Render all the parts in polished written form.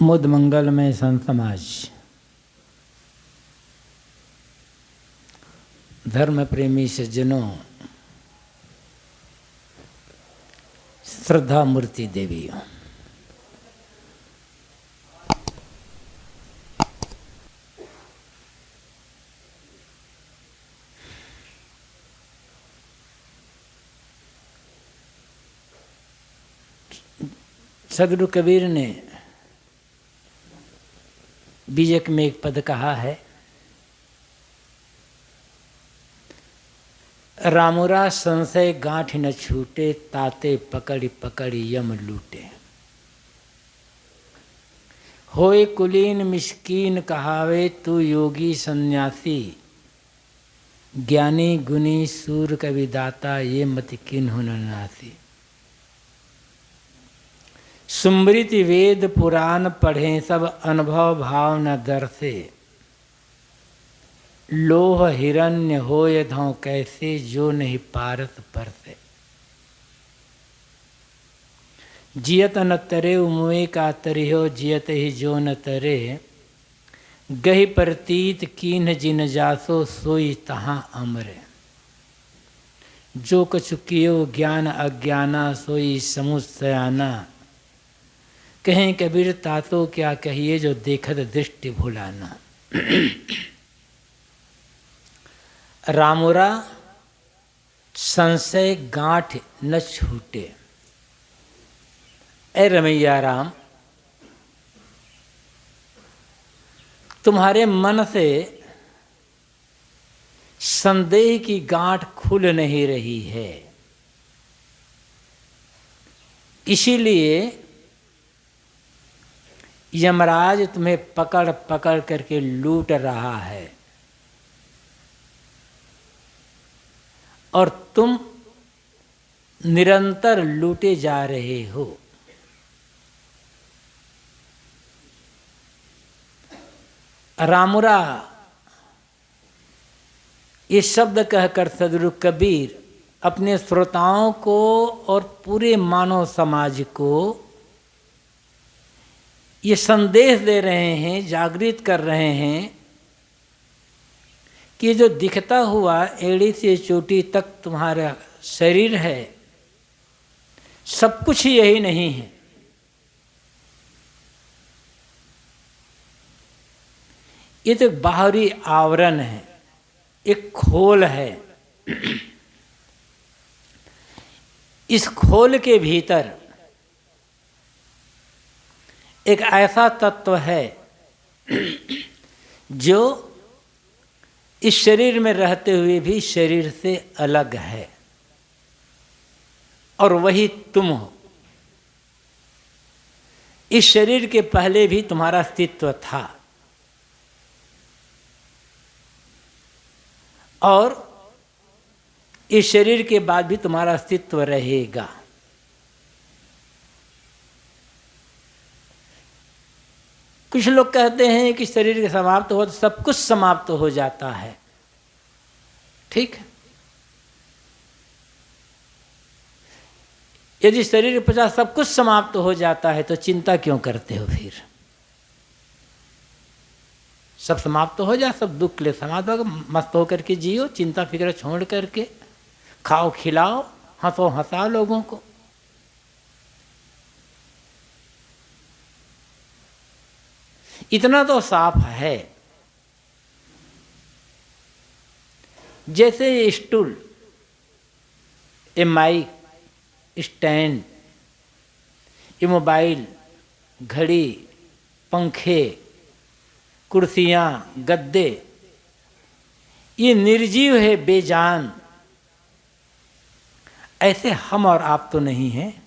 मुद मंगलमय संत समाज, धर्म प्रेमी सज्जनों, श्रद्धा मूर्ति देवियों, सदगुरु कबीर ने बीजक में एक पद कहा है, रामुरा संशय गांठ न छूटे, ताते पकड़ी पकड़ी यम लूटे। होए कुलीन मिस्कीन कहावे, तू योगी सन्यासी, ज्ञानी गुनी सूर कवि दाता, ये मत किन्हु न नासी। सुमृति वेद पुराण पढ़ें, सब अनुभव भाव न दर्शे, लोह हिरण्य होय धौ कैसे, जो नहीं पारस परसे। जियत न तरे मुए का तरिहो, जियत ही जो न तरे, गहि प्रतीत कीन्ह जिन जासो, सोई तहाँ अमरे। जो कछु कियो ज्ञान अज्ञाना, सोई समुसयाना, कहें कबीर तातो क्या कहिए, जो देखत दृष्टि भुलाना। रामुरा संशय गांठ न छूटे। ए रमैया राम, तुम्हारे मन से संदेह की गांठ खुल नहीं रही है, इसीलिए यमराज तुम्हें पकड़ पकड़ करके लूट रहा है और तुम निरंतर लूटे जा रहे हो। रामुरा ये शब्द कहकर सदगुरु कबीर अपने श्रोताओं को और पूरे मानव समाज को ये संदेश दे रहे हैं, जागृत कर रहे हैं कि जो दिखता हुआ एड़ी से चोटी तक तुम्हारा शरीर है, सब कुछ यही नहीं है। ये तो बाहरी आवरण है, एक खोल है। इस खोल के भीतर एक ऐसा तत्व है जो इस शरीर में रहते हुए भी शरीर से अलग है, और वही तुम हो। इस शरीर के पहले भी तुम्हारा अस्तित्व था, और इस शरीर के बाद भी तुम्हारा अस्तित्व रहेगा। कुछ लोग कहते हैं कि शरीर के समाप्त हो तो सब कुछ समाप्त हो जाता है। ठीक है, यदि शरीर के पश्चात सब कुछ समाप्त हो जाता है तो चिंता क्यों करते हो? फिर सब समाप्त हो जाए, सब दुख ले समाप्त हो, मस्त होकर के जियो, चिंता फिक्र छोड़ करके, खाओ खिलाओ, हंसो हंसाओ लोगों को। इतना तो साफ है, जैसे ये स्टूल, ये माइक, स्टैंड, ये मोबाइल, घड़ी, पंखे, कुर्सियां, गद्दे, ये निर्जीव है, बेजान। ऐसे हम और आप तो नहीं हैं।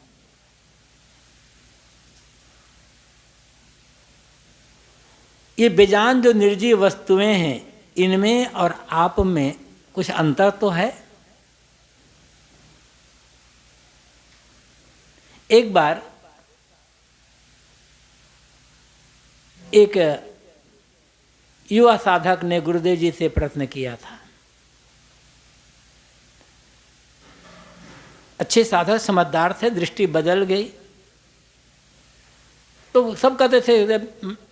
ये बेजान जो निर्जीव वस्तुएं हैं, इनमें और आप में कुछ अंतर तो है। एक बार एक युवा साधक ने गुरुदेव जी से प्रश्न किया था। अच्छे साधक समझदार थे, दृष्टि बदल गई। तो सब कहते थे,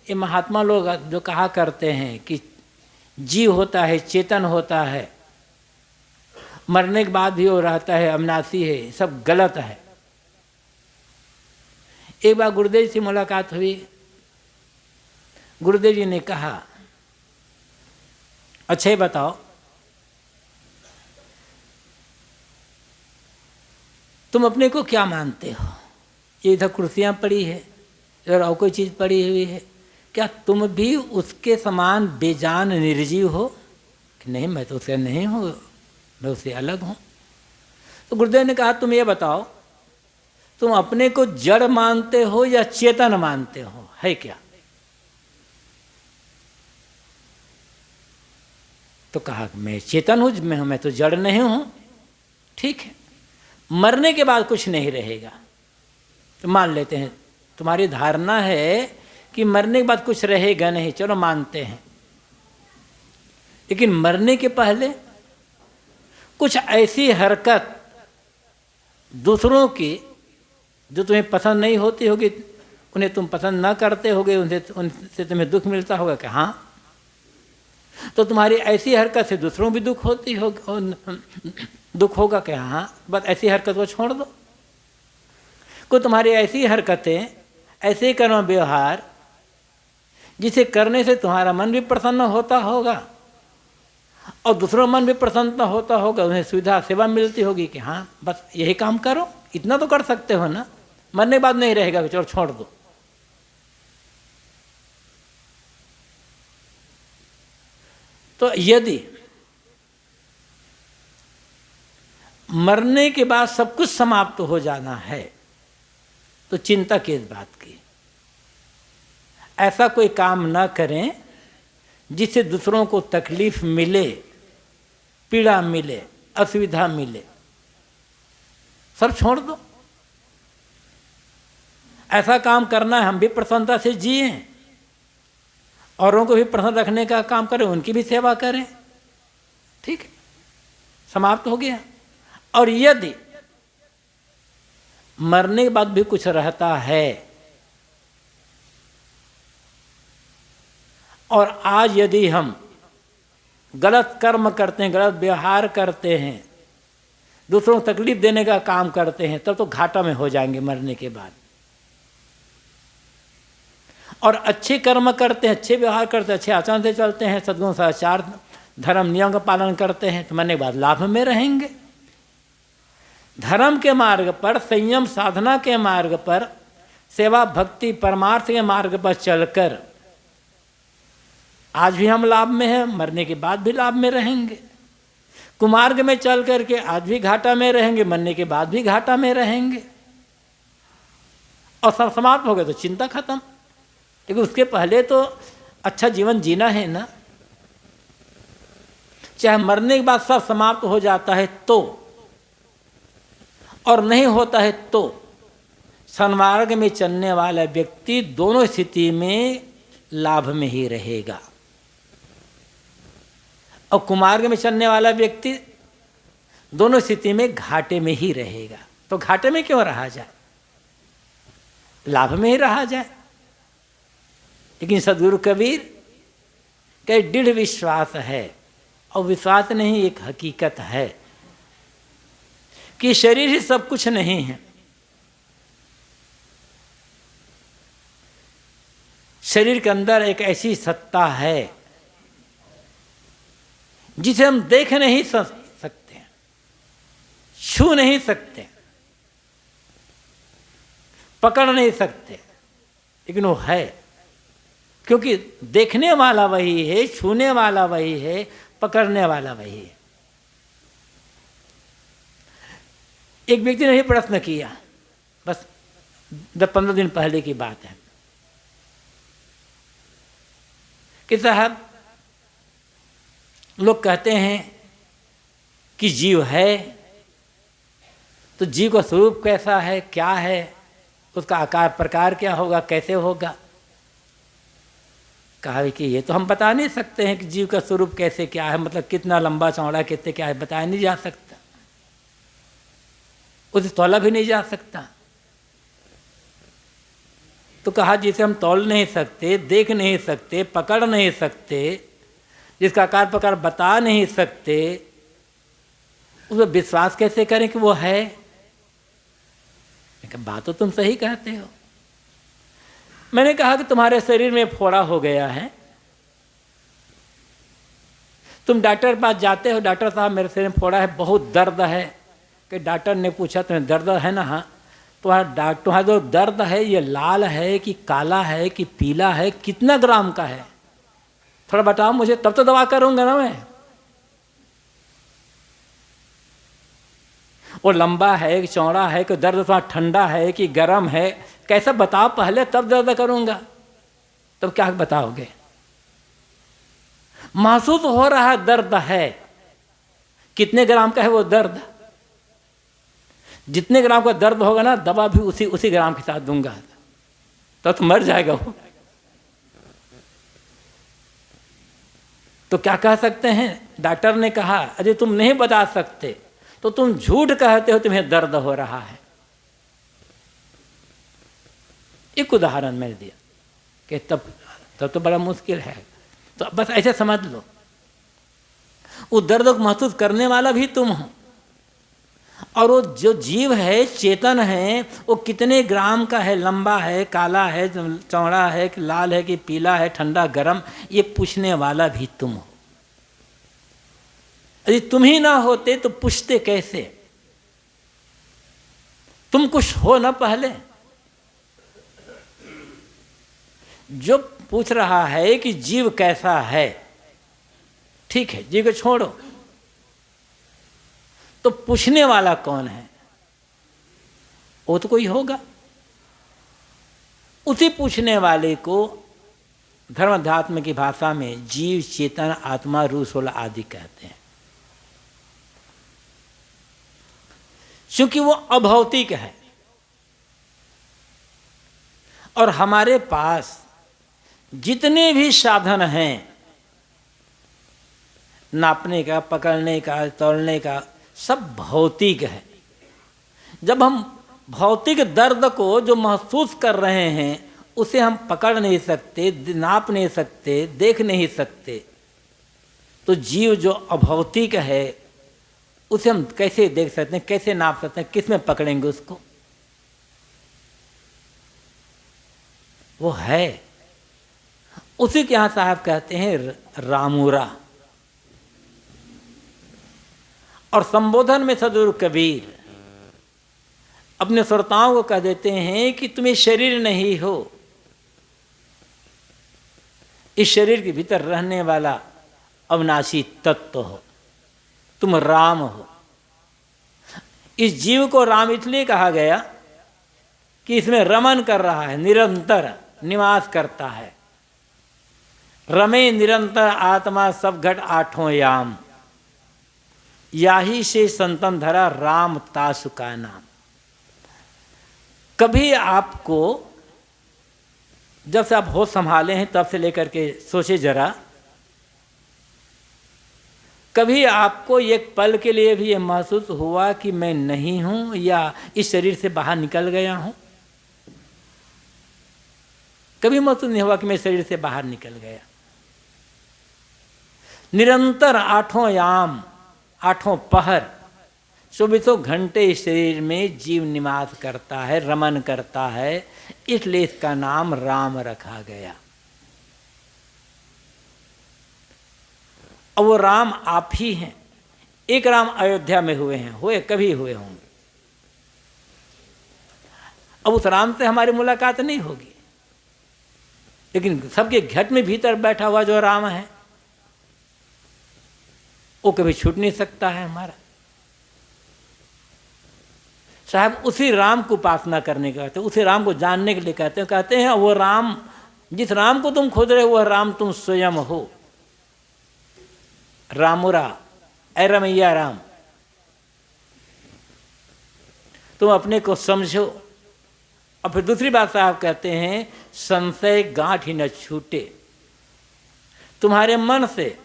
ये महात्मा लोग जो कहा करते हैं कि जीव होता है, चेतन होता है, मरने के बाद भी वो रहता है, अविनाशी है, सब गलत है। एक बार गुरुदेव से मुलाकात हुई। गुरुदेव जी ने कहा, अच्छा ये बताओ, तुम अपने को क्या मानते हो? ये इधर कुर्सियाँ पड़ी है, इधर और कोई चीज़ पड़ी हुई है, क्या तुम भी उसके समान बेजान निर्जीव हो? कि नहीं, मैं तो उससे नहीं हूँ, मैं उससे अलग हूँ। तो गुरुदेव ने कहा, तुम ये बताओ, तुम अपने को जड़ मानते हो या चेतन मानते हो, है क्या? तो कहा, मैं चेतन हूँ, मैं तो जड़ नहीं हूँ। ठीक है, मरने के बाद कुछ नहीं रहेगा, तो मान लेते हैं तुम्हारी धारणा है कि मरने के बाद कुछ रहेगा नहीं, चलो मानते हैं। लेकिन मरने के पहले कुछ ऐसी हरकत दूसरों की जो तुम्हें पसंद नहीं होती होगी, उन्हें तुम पसंद ना करते होगे, उनसे तुम्हें दुख मिलता होगा कि हाँ, तो तुम्हारी ऐसी हरकत से दूसरों भी दुख होती होगी, दुख होगा कि हाँ, बस ऐसी हरकत को छोड़ दो। को तुम्हारी ऐसी हरकतें, ऐसे कर्म व्यवहार जिसे करने से तुम्हारा मन भी प्रसन्न होता होगा और दूसरों मन भी प्रसन्न होता होगा, उन्हें सुविधा सेवा मिलती होगी कि हाँ बस यही काम करो, इतना तो कर सकते हो ना, मरने के बाद नहीं रहेगा, चलो छोड़ दो। तो यदि मरने के बाद सब कुछ समाप्त हो जाना है तो चिंता किस बात की? ऐसा कोई काम ना करें जिससे दूसरों को तकलीफ मिले, पीड़ा मिले, असुविधा मिले, सब छोड़ दो। ऐसा काम करना है, हम भी प्रसन्नता से जिए, औरों को भी प्रसन्न रखने का काम करें, उनकी भी सेवा करें, ठीक है, समाप्त हो गया। और यदि मरने के बाद भी कुछ रहता है और आज यदि हम गलत कर्म करते हैं, गलत व्यवहार करते हैं, दूसरों को तकलीफ देने का काम करते हैं, तब तो घाटा में हो जाएंगे मरने के बाद। और अच्छे कर्म करते हैं, अच्छे व्यवहार करते हैं, अच्छे आचरण से चलते हैं, सद्गुण सदाचार धर्म नियम का पालन करते हैं, तो मरने के बाद लाभ में रहेंगे। धर्म के मार्ग पर, संयम साधना के मार्ग पर, सेवा भक्ति परमार्थ के मार्ग पर चलकर आज भी हम लाभ में हैं, मरने के बाद भी लाभ में रहेंगे। कुमार्ग में चल करके आज भी घाटा में रहेंगे, मरने के बाद भी घाटा में रहेंगे। और सब समाप्त हो गए तो चिंता खत्म। लेकिन उसके पहले तो अच्छा जीवन जीना है ना। चाहे मरने के बाद सब समाप्त हो जाता है तो, और नहीं होता है तो, सन्मार्ग में चलने वाला व्यक्ति दोनों स्थिति में लाभ में ही रहेगा, और कुमार्ग में चलने वाला व्यक्ति दोनों स्थिति में घाटे में ही रहेगा। तो घाटे में क्यों रहा जाए, लाभ में ही रहा जाए। लेकिन सद्गुरु कबीर का दृढ़ विश्वास है, और विश्वास नहीं, एक हकीकत है कि शरीर ही सब कुछ नहीं है। शरीर के अंदर एक ऐसी सत्ता है जिसे हम देख नहीं सकते, छू नहीं सकते, पकड़ नहीं सकते, लेकिन वो है। क्योंकि देखने वाला वही है, छूने वाला वही है, पकड़ने वाला वही है। एक व्यक्ति ने प्रश्न किया, बस 10-15 दिन पहले की बात है, कि साहब लोग कहते हैं कि जीव है, तो जीव का स्वरूप कैसा है, क्या है, उसका आकार प्रकार क्या होगा, कैसे होगा। कहा कि ये तो हम बता नहीं सकते हैं कि जीव का स्वरूप कैसे क्या है, मतलब कितना लंबा चौड़ा, कितने क्या है, बताया नहीं जा सकता, उसे तौला भी नहीं जा सकता। तो कहा जिसे हम तौल नहीं सकते, देख नहीं सकते, पकड़ नहीं सकते, जिसका आकार प्रकार बता नहीं सकते, उस पर विश्वास कैसे करें कि वो है? बात तो तुम सही कहते हो। मैंने कहा कि तुम्हारे शरीर में फोड़ा हो गया है, तुम डॉक्टर के पास जाते हो, डॉक्टर साहब मेरे शरीर में फोड़ा है, बहुत दर्द है। कि डॉक्टर ने पूछा तुम्हें दर्द है ना? हाँ। तुम्हारा जो दर्द है ये लाल है कि काला है कि पीला है, कितना ग्राम का है, थोड़ा बताओ मुझे, तब तो दवा करूंगा ना मैं। वो लंबा है कि चौड़ा है कि दर्द थोड़ा ठंडा है कि गर्म है, कैसा बताओ पहले, तब दर्द करूंगा। तब क्या बताओगे? महसूस हो रहा है दर्द है, कितने ग्राम का है वो दर्द? जितने ग्राम का दर्द होगा ना, दवा भी उसी ग्राम के साथ दूंगा, तो मर जाएगा वो। तो क्या कह सकते हैं? डॉक्टर ने कहा अरे तुम नहीं बता सकते तो तुम झूठ कहते हो तुम्हें दर्द हो रहा है। एक उदाहरण मैंने दिया कि तब तो बड़ा मुश्किल है। तो बस ऐसे समझ लो, वो दर्द को महसूस करने वाला भी तुम हो, और वो जो जीव है, चेतन है, वो कितने ग्राम का है, लंबा है, काला है, चौड़ा है कि लाल है कि पीला है, ठंडा गर्म, ये पूछने वाला भी तुम हो। यदि तुम ही ना होते तो पूछते कैसे? तुम कुछ हो ना पहले। जो पूछ रहा है कि जीव कैसा है, ठीक है, जीव को छोड़ो, तो पूछने वाला कौन है? वो तो कोई होगा। उसी पूछने वाले को धर्म अध्यात्म की भाषा में जीव, चेतन, आत्मा, रूह, सोल आदि कहते हैं, क्योंकि वो अभौतिक है। और हमारे पास जितने भी साधन हैं, नापने का, पकड़ने का, तोलने का, सब भौतिक है। जब हम भौतिक दर्द को जो महसूस कर रहे हैं, उसे हम पकड़ नहीं सकते, नाप नहीं सकते, देख नहीं सकते, तो जीव जो अभौतिक है उसे हम कैसे देख सकते हैं, कैसे नाप सकते हैं, किस में पकड़ेंगे उसको? वो है, उसी के यहाँ साहब कहते हैं रामूरा। और संबोधन में सदगुरु कबीर अपने श्रोताओं को कह देते हैं कि तुम्हें शरीर नहीं हो, इस शरीर के भीतर रहने वाला अविनाशी तत्व हो, तुम राम हो। इस जीव को राम इसलिए कहा गया कि इसमें रमन कर रहा है, निरंतर निवास करता है। रमे निरंतर आत्मा सब घट आठों याम, याही से संतन धरा राम तासु का नाम। कभी आपको, जब से आप होश संभाले हैं तब से लेकर के सोचे जरा, कभी आपको एक पल के लिए भी ये महसूस हुआ कि मैं नहीं हूं या इस शरीर से बाहर निकल गया हूं? कभी महसूस नहीं हुआ कि मैं शरीर से बाहर निकल गया। निरंतर आठों याम, आठों पहर, 24 घंटे इस शरीर में जीव निवास करता है, रमन करता है, इसलिए इसका नाम राम रखा गया। अब वो राम आप ही हैं। एक राम अयोध्या में हुए हैं, हुए कभी हुए होंगे। अब उस राम से हमारी मुलाकात नहीं होगी, लेकिन सबके घट में भीतर बैठा हुआ जो राम है वो कभी छूट नहीं सकता है हमारा। साहब उसी राम को उपासना करने का कहते हैं, उसी राम को जानने के लिए कहते हैं वो राम, जिस राम को तुम खोज रहे हो वह राम तुम स्वयं हो। रामुरा, ऐ रमैया राम, तुम अपने को समझो। और फिर दूसरी बात साहब कहते हैं, संशय गांठ ही न छूटे। तुम्हारे मन से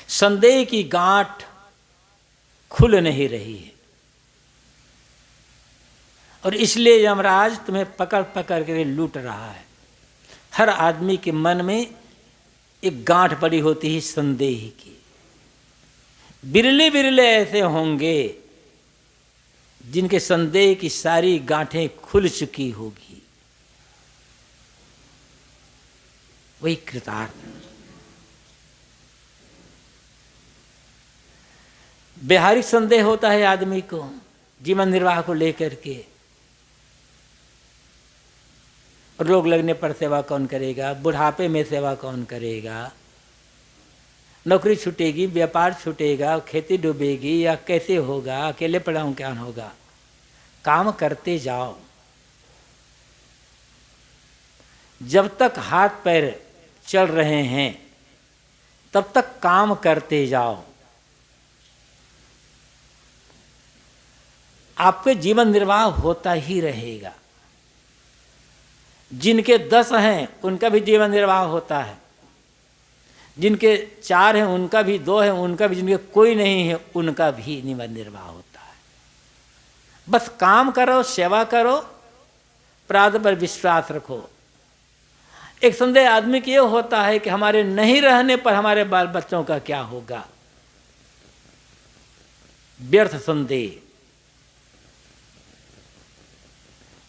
संदेह की गांठ खुल नहीं रही है। और इसलिए यमराज तुम्हें पकड़ पकड़ कर लूट रहा है। हर आदमी के मन में एक गांठ पड़ी होती है संदेह की। बिरले बिरले ऐसे होंगे जिनके संदेह की सारी गांठें खुल चुकी होगी, वही कृतार्थ। व्यवहारिक संदेह होता है आदमी को जीवन निर्वाह को लेकर के, रोग लगने पर सेवा कौन करेगा, बुढ़ापे में सेवा कौन करेगा, नौकरी छूटेगी, व्यापार छूटेगा, खेती डूबेगी या कैसे होगा, अकेले पड़ा हूं क्या होगा। काम करते जाओ, जब तक हाथ पैर चल रहे हैं तब तक काम करते जाओ, आपके जीवन निर्वाह होता ही रहेगा। जिनके 10 हैं उनका भी जीवन निर्वाह होता है, जिनके 4 हैं उनका भी 2 है, उनका भी, जिनके कोई नहीं है उनका भी जीवन निर्वाह होता है। बस काम करो, सेवा करो, प्रारब्ध पर विश्वास रखो। एक संदेह आदमी की ये होता है कि हमारे नहीं रहने पर हमारे बाल बच्चों का क्या होगा, व्यर्थ संदेह।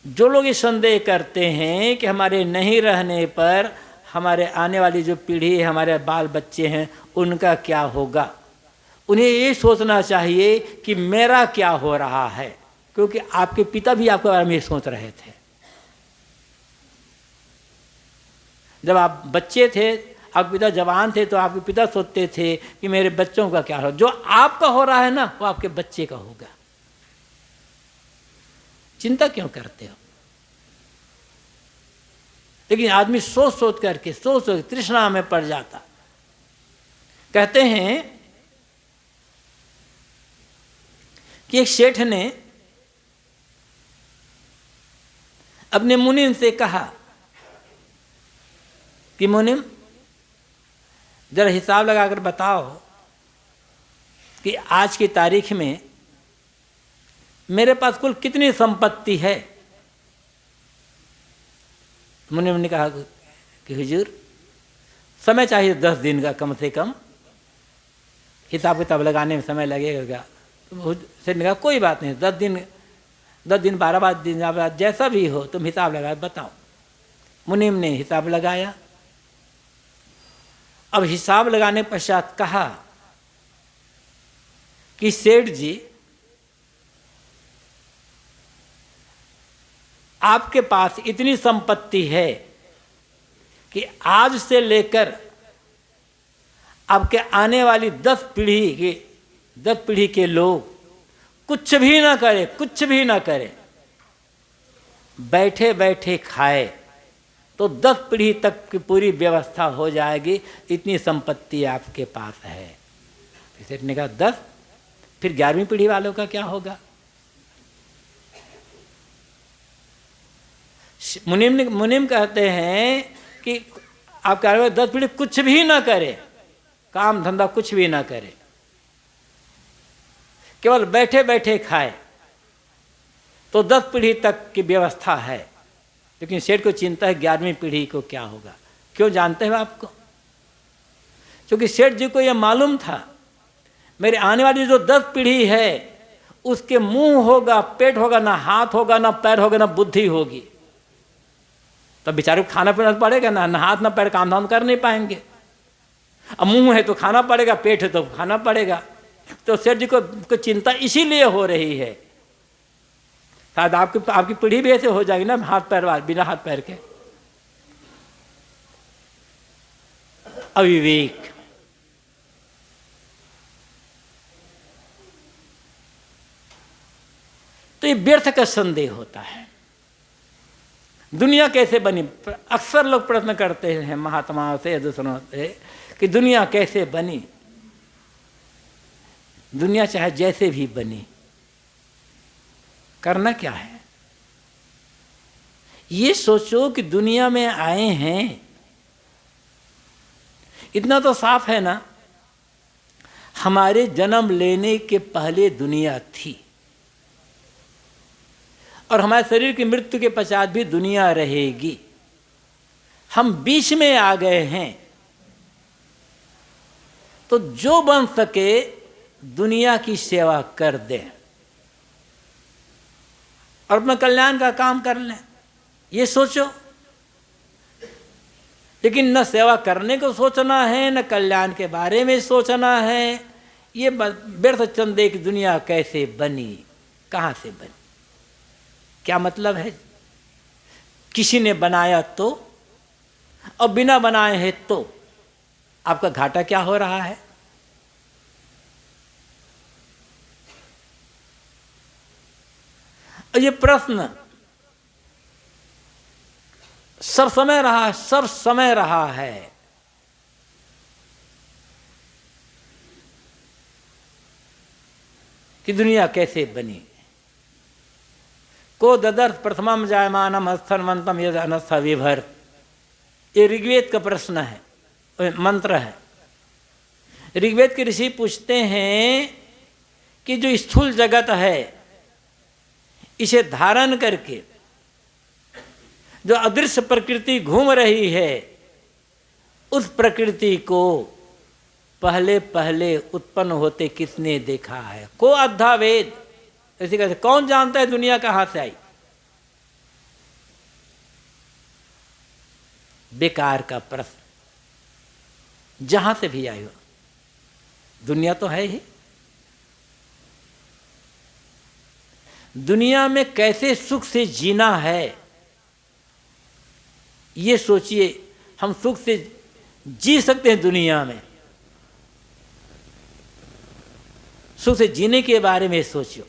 जो लोग ये संदेह करते हैं कि हमारे नहीं रहने पर हमारे आने वाली जो पीढ़ी है, हमारे बाल बच्चे हैं, उनका क्या होगा, उन्हें ये सोचना चाहिए कि मेरा क्या हो रहा है। क्योंकि आपके पिता भी आपके बारे में ये सोच रहे थे। जब आप बच्चे थे, आपके पिता जवान थे, तो आपके पिता सोचते थे कि मेरे बच्चों का क्या हो। जो आपका हो रहा है ना, वो आपके बच्चे का होगा। चिंता क्यों करते हो? लेकिन आदमी सोच सोच करके तृष्णा में पड़ जाता। कहते हैं कि एक सेठ ने अपने मुनीम से कहा कि मुनीम, जरा हिसाब लगाकर बताओ कि आज की तारीख में मेरे पास कुल कितनी संपत्ति है। मुनीम ने कहा कि हुजूर, समय चाहिए 10 दिन का कम से कम, हिसाब किताब लगाने में समय लगेगा। तो सेठ ने कहा कोई बात नहीं, 10 दिन 12 दिन बाद जैसा भी हो तुम हिसाब लगा बताओ। मुनीम ने हिसाब लगाया। अब हिसाब लगाने पश्चात कहा कि सेठ जी, आपके पास इतनी संपत्ति है कि आज से लेकर आपके आने वाली 10 पीढ़ी के लोग कुछ भी ना करे, कुछ भी ना करे, बैठे बैठे खाए तो 10 पीढ़ी तक की पूरी व्यवस्था हो जाएगी। इतनी संपत्ति आपके पास है। सेठ ने कहा 10, फिर 11वीं पीढ़ी वालों का क्या होगा? मुनीम कहते हैं कि आप कह रहे हो 10 पीढ़ी कुछ भी ना करे, काम धंधा कुछ भी ना करे, केवल बैठे बैठे खाए तो 10 पीढ़ी तक की व्यवस्था है। लेकिन सेठ को चिंता है 11वीं पीढ़ी को क्या होगा। क्यों जानते हो आपको? क्योंकि सेठ जी को यह मालूम था मेरे आने वाली जो 10 पीढ़ी है उसके मुंह होगा, पेट होगा, ना हाथ होगा, ना पैर होगा, ना बुद्धि होगी। तब बेचारे को खाना पीना पड़ेगा ना, ना हाथ ना पैर, काम धाम कर नहीं पाएंगे। अब मुंह है तो खाना पड़ेगा, पेट है तो खाना पड़ेगा। तो सेठ जी को चिंता इसीलिए हो रही है। शायद आपकी पीढ़ी भी ऐसे हो जाएगी ना, हाथ पैर वाले, बिना हाथ पैर के। अविवेक। तो ये व्यर्थ का संदेह होता है। दुनिया कैसे बनी? अक्सर लोग प्रश्न करते हैं महात्माओं से, दूसरों से कि दुनिया कैसे बनी। दुनिया चाहे जैसे भी बनी, करना क्या है? ये सोचो कि दुनिया में आए हैं, इतना तो साफ है ना, हमारे जन्म लेने के पहले दुनिया थी और हमारे शरीर की मृत्यु के पश्चात भी दुनिया रहेगी। हम बीच में आ गए हैं, तो जो बन सके दुनिया की सेवा कर दें और अपना कल्याण का काम कर लें, ये सोचो। लेकिन न सेवा करने को सोचना है, न कल्याण के बारे में सोचना है। ये व्यर्थ चंदे की दुनिया कैसे बनी, कहाँ से बनी, क्या मतलब है? किसी ने बनाया तो, और बिना बनाए है तो आपका घाटा क्या हो रहा है? और ये प्रश्न सब समय रहा है। कि दुनिया कैसे बनी। को ददर्थ प्रथमम जायमानम स्थनवंतम यद अनस्थ विभर, ये ऋग्वेद का प्रश्न है, मंत्र है। ऋग्वेद के ऋषि पूछते हैं कि जो स्थूल जगत है, इसे धारण करके जो अदृश्य प्रकृति घूम रही है, उस प्रकृति को पहले पहले उत्पन्न होते किसने देखा है? को अद्धा वेद, ऐसे कहते कौन जानता है दुनिया कहाँ से आई? बेकार का प्रश्न। जहां से भी आई हो, दुनिया तो है ही। दुनिया में कैसे सुख से जीना है, ये सोचिए। हम सुख से जी सकते हैं दुनिया में, सुख से जीने के बारे में सोचियो।